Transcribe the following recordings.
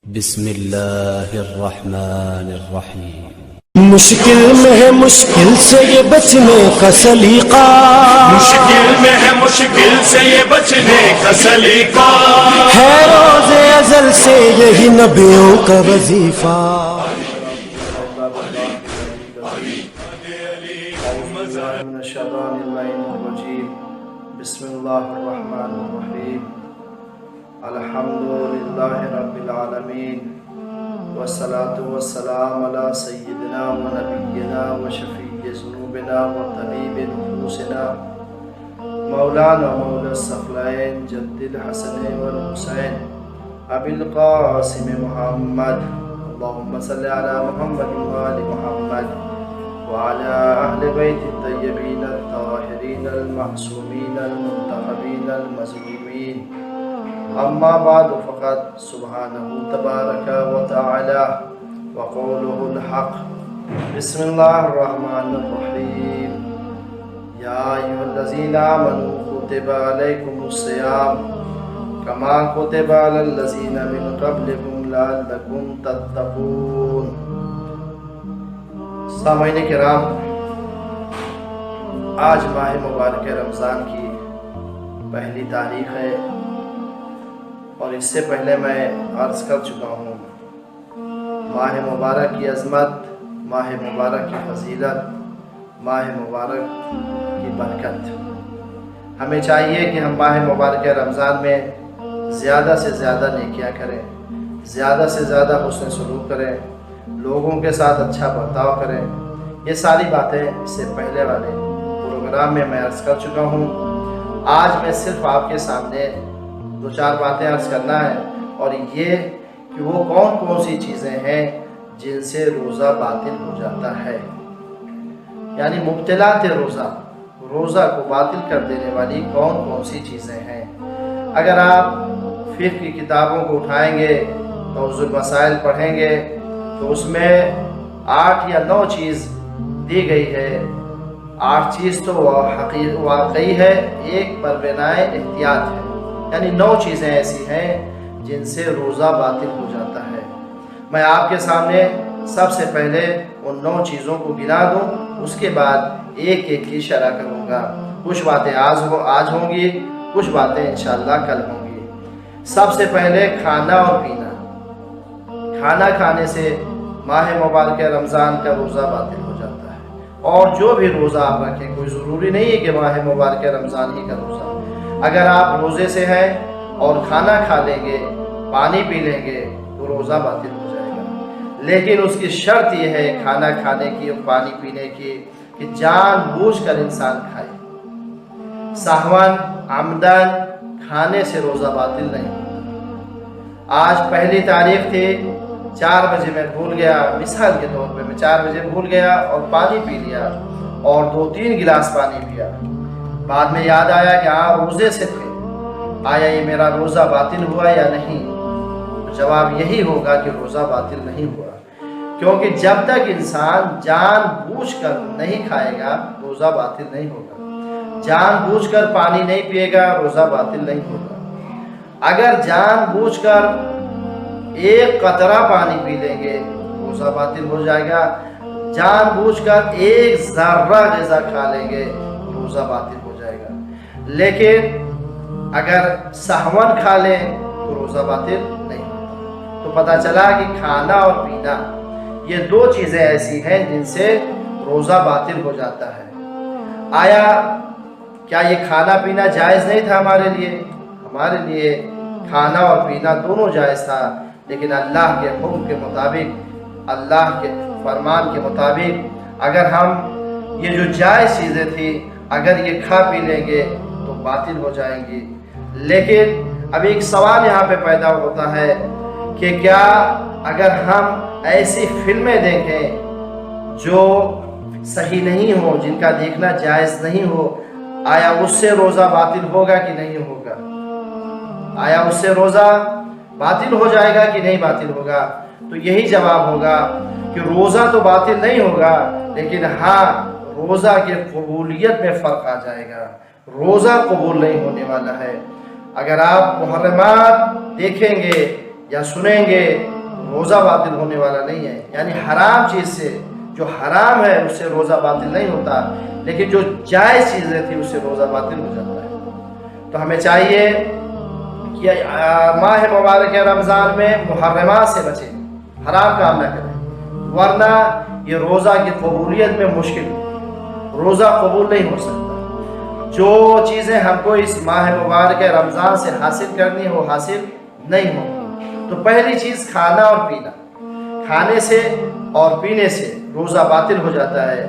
بسم اللہ الرحمن الرحیم۔ مشکل میں ہے مشکل سے یہ بچنے کا سلیقہ، مشکل میں ہے مشکل سے یہ بچنے کا سلیقہ، ہے روز ازل سے یہی نبیوں کا وظیفہ۔ من الشیطان اللعین الرجیم، بسم اللہ الرحمن الرحیم، الحمدللہ رب العالمین، والصلاة والسلام علی سیدنا و نبینا و شفیع ذنوبنا و طبیب نفوسنا مولانا مولا الثقلین جد الحسن والحسین ابی القاسم محمد، اللہم صلی علی محمد و آل محمد وعلى أهل بيت الطيبين الطاهرين المعصومين المنتخبين المظلومين، أما بعد فقد سبحانه تبارك وتعالى وقوله الحق، بسم الله الرحمن الرحيم، يا أيها الذين آمنوا كتب عليكم الصيام كما كتب على الذين من قبلكم لعلكم تتقون۔ سامعین کرام، آج ماہ مبارک رمضان کی پہلی تاریخ ہے، اور اس سے پہلے میں عرض کر چکا ہوں ماہ مبارک کی عظمت، ماہ مبارک کی فضیلت، ماہ مبارک کی برکت۔ ہمیں چاہیے کہ ہم ماہ مبارک رمضان میں زیادہ سے زیادہ نیکیاں کریں، زیادہ سے زیادہ حسن سلوک کریں، لوگوں کے ساتھ اچھا برتاؤ کریں۔ یہ ساری باتیں اس سے پہلے والے پروگرام میں عرض کر چکا ہوں۔ آج میں صرف آپ کے سامنے دو چار باتیں عرض کرنا ہے، اور یہ کہ وہ کون کون سی چیزیں ہیں جن سے روزہ باطل ہو جاتا ہے، یعنی مبتلات روزہ، روزہ کو باطل کر دینے والی کون کون سی چیزیں ہیں۔ اگر آپ فقہ کی کتابوں کو اٹھائیں گے، توضیح المسائل پڑھیں گے، تو اس میں 8 یا 9 چیز دی گئی ہے۔ 8 چیز تو واقعی ہے، ایک پروینائے احتیاط ہے، یعنی 9 چیزیں ایسی ہیں جن سے روزہ باطل ہو جاتا ہے۔ میں آپ کے سامنے سب سے پہلے ان 9 چیزوں کو گنا دوں، اس کے بعد ایک ایک کی شرح کروں گا۔ کچھ باتیں آج ہوں گی، کچھ باتیں انشاءاللہ کل ہوں گی۔ سب سے پہلے کھانا اور پینا۔ کھانا کھانے سے ماہ مبارک رمضان کا روزہ باطل ہو جاتا ہے، اور جو بھی روزہ آپ رکھیں، کوئی ضروری نہیں ہے کہ ماہ مبارک رمضان ہی کا روزہ۔ اگر آپ روزے سے ہیں اور کھانا کھا لیں گے، پانی پی لیں گے، تو روزہ باطل ہو جائے گا۔ لیکن اس کی شرط یہ ہے کھانا کھانے کی اور پانی پینے کی کہ جان بوجھ کر انسان کھائے۔ سہون عمدن کھانے سے روزہ باطل نہیں ہوتا۔ آج پہلی تاریخ تھی، 4 بجے میں بھول گیا، مثال کے طور پہ میں 4 بجے بھول گیا اور پانی پی لیا، اور 2-3 گلاس پانی پیا۔ بعد میں یاد آیا کہ ہاں روزے سے تھے، آیا یہ میرا روزہ باطل ہوا یا نہیں؟ جواب یہی ہوگا کہ روزہ باطل نہیں ہوا، کیونکہ جب تک انسان جان بوجھ کر نہیں کھائے گا، روزہ باطل نہیں ہوگا۔ جان بوجھ کر پانی نہیں پیے گا، روزہ باطل نہیں ہوگا۔ اگر جان بوجھ کر 1 قطرہ پانی پی لیں گے، روزہ باطل ہو جائے گا۔ جان بوجھ کر 1 ذرہ غذا کھا لیں گے، روزہ باطل ہو جائے گا۔ لیکن اگر سہون کھا لیں تو روزہ باطل نہیں ہوتا۔ تو پتہ چلا کہ کھانا اور پینا یہ 2 چیزیں ایسی ہیں جن سے روزہ باطل ہو جاتا ہے۔ آیا کیا یہ کھانا پینا جائز نہیں تھا ہمارے لیے؟ ہمارے لیے کھانا اور پینا دونوں جائز تھا، لیکن اللہ کے حکم کے مطابق، اللہ کے فرمان کے مطابق اگر ہم یہ جو جائز چیزیں تھیں اگر یہ کھا پی لیں گے تو باطل ہو جائیں گی۔ لیکن اب ایک سوال یہاں پہ پیدا ہوتا ہے کہ کیا اگر ہم ایسی فلمیں دیکھیں جو صحیح نہیں ہو، جن کا دیکھنا جائز نہیں ہو، آیا اس سے روزہ باطل ہوگا کہ نہیں ہوگا؟ آیا اس سے روزہ باطل ہو جائے گا کہ نہیں باطل ہوگا؟ تو یہی جواب ہوگا کہ روزہ تو باطل نہیں ہوگا، لیکن ہاں روزہ کے قبولیت میں فرق آ جائے گا، روزہ قبول نہیں ہونے والا ہے۔ اگر آپ محرمات دیکھیں گے یا سنیں گے روزہ باطل ہونے والا نہیں ہے. یعنی حرام چیز سے، جو حرام ہے اس سے روزہ باطل نہیں ہوتا، لیکن جو جائز چیزیں تھیں اس سے روزہ باطل ہو جاتا ہے. تو ہمیں چاہیے کہ ماہ مبارک رمضان میں محرمات سے بچیں، حرام کام نہ کریں، ورنہ یہ روزہ کی قبولیت میں مشکل ہے، روزہ قبول نہیں ہو سکتا. جو چیزیں ہم کو اس ماہ مبارک رمضان سے حاصل کرنی وہ حاصل نہیں ہوں. تو پہلی چیز کھانا اور پینا. کھانے سے اور پینے سے روزہ باطل ہو جاتا ہے.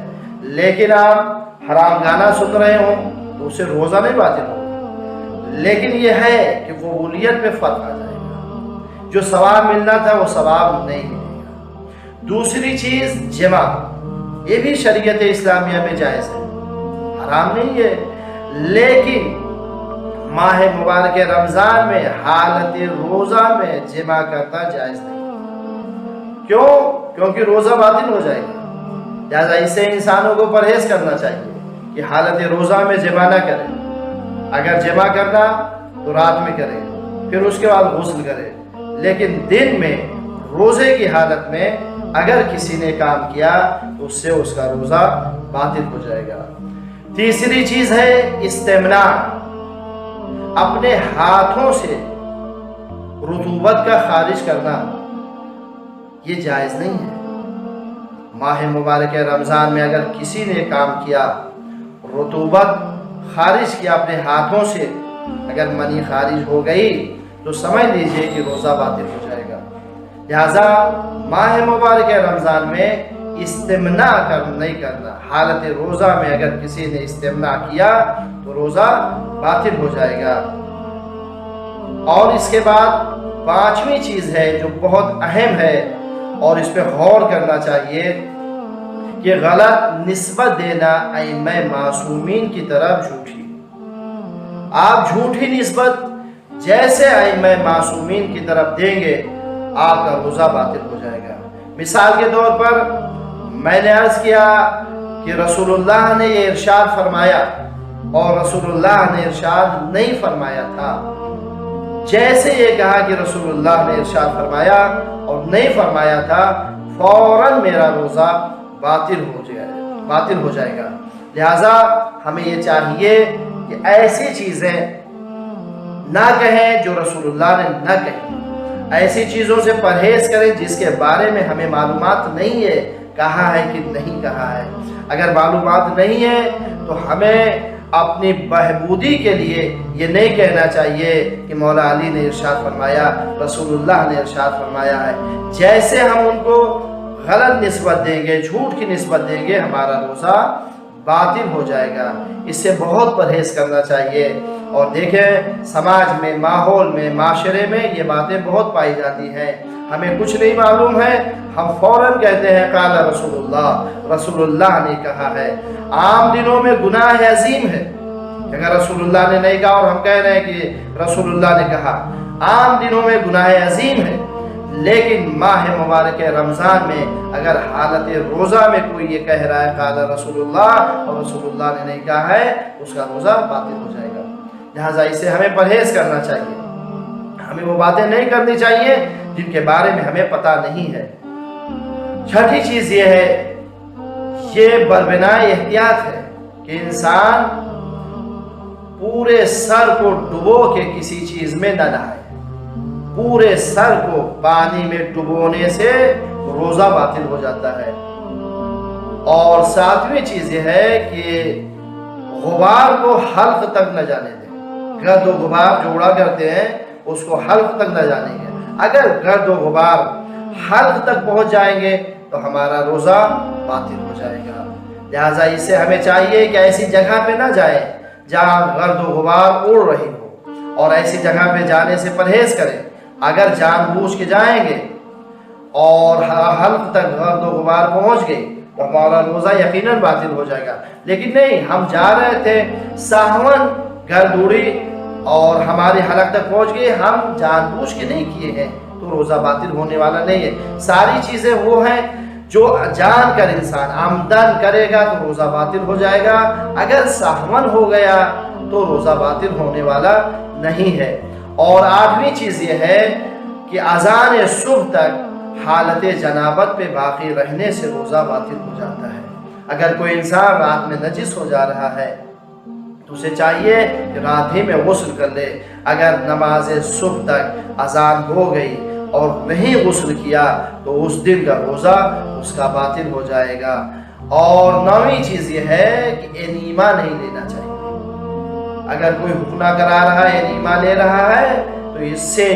لیکن آپ حرام گانا سن رہے ہوں تو اس سے روزہ نہیں باطل ہوگا، لیکن یہ ہے کہ قبولیت میں فرق آ جائے گا، جو ثواب ملنا تھا وہ ثواب نہیں ملے گا. دوسری چیز جمع، یہ بھی شریعت اسلامیہ میں جائز ہے، حرام نہیں ہے، لیکن ماہ مبارک رمضان میں حالت روزہ میں جمع کرنا جائز نہیں. کیوں؟ کیونکہ روزہ باطل ہو جائے گا. لہٰذا اس سے انسانوں کو پرہیز کرنا چاہیے کہ حالت روزہ میں جمع نہ کرے. اگر جمع کرنا تو رات میں کرے، پھر اس کے بعد غسل کرے، لیکن دن میں روزے کی حالت میں اگر کسی نے کام کیا تو اس سے اس کا روزہ باطل ہو جائے گا. تیسری چیز ہے استمناء، اپنے ہاتھوں سے رطوبت کا خارج کرنا، یہ جائز نہیں ہے. ماہ مبارک رمضان میں اگر کسی نے کام کیا، رطوبت خارج کیا اپنے ہاتھوں سے، اگر منی خارج ہو گئی تو سمجھ لیجئے کہ روزہ باطل ہو جائے گا. لہذا ماہ مبارک رمضان میں استمناء نہیں کرنا. حالت روزہ میں اگر کسی نے استمناء کیا تو روزہ باطل ہو جائے گا. اور اس کے بعد پانچویں چیز ہے جو بہت اہم ہے اور اس پہ غور کرنا چاہیے کہ غلط نسبت دینا ائمہ معصومین کی طرف جھوٹی. آپ جھوٹی نسبت جیسے ائمہ معصومین کی طرف دیں گے آپ کا روزہ باطل ہو جائے گا. مثال کے طور پر میں نے عرض کیا کہ رسول اللہ نے یہ ارشاد فرمایا اور رسول اللہ نے ارشاد نہیں فرمایا تھا. جیسے یہ کہا کہ رسول اللہ نے ارشاد فرمایا اور نہیں فرمایا تھا، فوراً میرا روزہ باطل ہو جائے گا. لہذا ہمیں یہ چاہیے کہ ایسی چیزیں نہ کہیں جو رسول اللہ نے نہ کہیں. ایسی چیزوں سے پرہیز کریں جس کے بارے میں ہمیں معلومات نہیں ہے کہا ہے کہ نہیں کہا ہے. اگر معلومات نہیں ہے تو ہمیں اپنی بہبودی کے لیے یہ نہیں کہنا چاہیے کہ مولا علی نے ارشاد فرمایا، رسول اللہ نے ارشاد فرمایا ہے. جیسے ہم ان کو غلط نسبت دیں گے، جھوٹ کی نسبت دیں گے، ہمارا روزہ باطل ہو جائے گا. اس سے بہت پرہیز کرنا چاہیے. اور دیکھیں سماج میں، ماحول میں، معاشرے میں یہ باتیں بہت پائی جاتی ہیں. ہمیں کچھ نہیں معلوم ہے، ہم فوراً کہتے ہیں قال رسول اللہ، رسول اللہ نے کہا ہے. عام دنوں میں گناہ عظیم ہے اگر رسول اللہ نے نہیں کہا اور ہم کہہ رہے ہیں کہ رسول اللہ نے کہا. عام دنوں میں گناہ عظیم ہے، لیکن ماہ مبارک رمضان میں اگر حالت روزہ میں کوئی یہ کہہ رہا ہے قال رسول اللہ اور رسول اللہ نے نہیں کہا ہے، اس کا روزہ باطل ہو جائے گا. لہٰذا اسے ہمیں پرہیز کرنا چاہیے. ہمیں وہ باتیں نہیں کرنی چاہیے جن کے بارے میں ہمیں پتہ نہیں ہے. چھٹی چیز یہ ہے، یہ بربنائے احتیاط ہے کہ انسان پورے سر کو ڈبو کے کسی چیز میں نہ نہائے. پورے سر کو پانی میں ڈبونے سے روزہ باطل ہو جاتا ہے. اور ساتویں چیز یہ ہے کہ غبار کو حلق تک نہ جانے دیں. گرد و غبار جو اڑا کرتے ہیں اس کو حلق تک نہ جانے گے. اگر گرد و غبار حلق تک پہنچ جائیں گے تو ہمارا روزہ باطل ہو جائے گا. لہٰذا اس سے ہمیں چاہیے کہ ایسی جگہ پہ نہ جائیں جہاں گرد و غبار اڑ رہی ہو، اور ایسی جگہ پہ جانے سے پرہیز کریں. اگر جان بوجھ کے جائیں گے اور حلق تک گرد و غبار پہنچ گئی تو ہمارا روزہ یقیناً باطل ہو جائے گا. لیکن نہیں، ہم جا رہے تھے، سہون گرد اڑی اور ہماری حلق تک پہنچ گئی، ہم جان بوجھ کے نہیں کیے ہیں تو روزہ باطل ہونے والا نہیں ہے. ساری چیزیں وہ ہیں جو جان کر انسان عمدن کرے گا تو روزہ باطل ہو جائے گا. اگر سہون ہو گیا تو روزہ باطل ہونے والا نہیں ہے. اور آٹھویں چیز یہ ہے کہ اذان صبح تک حالت جنابت پہ باقی رہنے سے روزہ باطل ہو جاتا ہے۔ اگر کوئی انسان رات میں نجس ہو جا رہا ہے تو اسے چاہیے کہ رات ہی میں غسل کر لے۔ اگر نماز صبح تک اذان ہو گئی اور نہیں غسل کیا تو اس دن کا روزہ اس کا باطل ہو جائے گا۔ اور 9ویں چیز یہ ہے کہ انیما نہیں لینا چاہیے۔ اگر کوئی حکمہ کرا رہا ہے، انیما لے رہا ہے، تو اس سے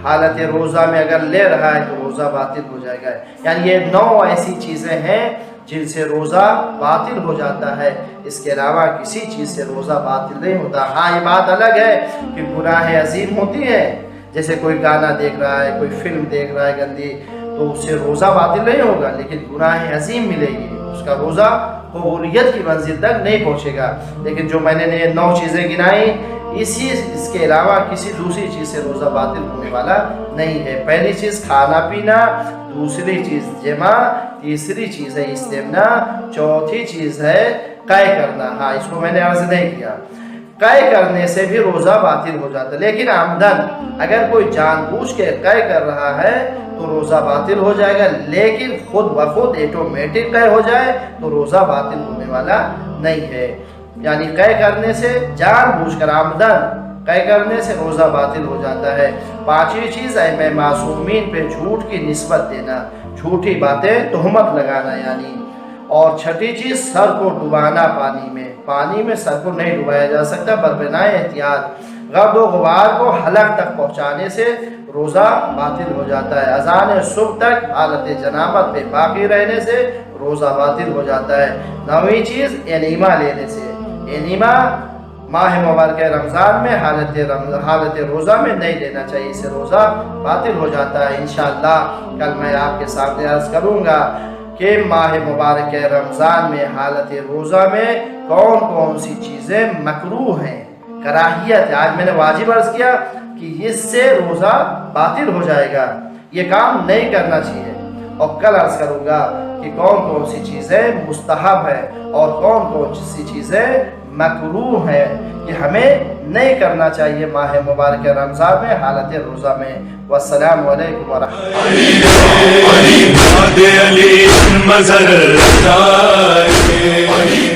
حالت روزہ میں اگر لے رہا ہے تو روزہ باطل ہو جائے گا۔ یعنی یہ 9 ایسی چیزیں ہیں جن سے روزہ باطل ہو جاتا ہے، اس کے علاوہ کسی چیز سے روزہ باطل نہیں ہوتا۔ ہاں یہ بات الگ ہے کہ گناہ عظیم ہوتی ہے، جیسے کوئی گانا دیکھ رہا ہے، کوئی فلم دیکھ رہا ہے گندی، تو اس سے روزہ باطل نہیں ہوگا، لیکن گناہ عظیم ملے گی، اس کا روزہ قبولیت کی منزل تک نہیں پہنچے گا۔ لیکن جو میں نے 9 چیزیں گنائی، اس کے علاوہ کسی دوسری چیز سے روزہ باطل ہونے والا نہیں ہے۔ پہلی چیز کھانا پینا، دوسری چیز جمع، تیسری چیز ہے استمنا، چوتھی چیز ہے قے کرنا۔ ہاں اس کو میں نے عرض نہیں کیا، قے کرنے سے بھی روزہ باطل ہو جاتا ہے، لیکن عمدن اگر کوئی جان بوجھ کے قے کر رہا ہے تو روزہ باطل ہو جائے گا، لیکن خود بخود ایٹومیٹک قے ہو جائے تو روزہ باطل ہونے والا نہیں ہے۔ یعنی قے کرنے سے جان بوجھ کر عمدن قے کرنے سے روزہ باطل ہو جاتا ہے۔ 5ویں چیز ائمہ معصومین پہ جھوٹ کی نسبت دینا، جھوٹی باتیں تہمت لگانا یعنی۔ اور 6ٹھی چیز سر کو ڈبانا پانی میں سر کو نہیں ڈبایا جا سکتا، بربنائے احتیاط۔ گرد و غبار کو حلق تک پہنچانے سے روزہ باطل ہو جاتا ہے۔ اذان صبح تک حالت جنابت پہ باقی رہنے سے روزہ باطل ہو جاتا ہے۔ 9ویں چیز انیما لینے سے، انیما ماہ مبارک رمضان میں حالت روزہ میں نہیں لینا چاہیے، اس سے روزہ باطل ہو جاتا ہے۔ انشاءاللہ کل میں آپ کے سامنے عرض کروں گا کہ ماہ مبارک رمضان میں حالت روزہ میں کون کون سی چیزیں مکروہ ہیں، کراہیت ہے۔ آج میں نے واجب عرض کیا کہ اس سے روزہ باطل ہو جائے گا، یہ کام نہیں کرنا چاہیے، اور کل عرض کروں گا کہ کون کون سی چیزیں مستحب ہے اور کون کون سی چیزیں مکروہ ہے کہ ہمیں نہیں کرنا چاہیے ماہ مبارک رمضان میں حالت روزہ میں۔ والسلام علیکم ورحمۃ اللہ۔ علی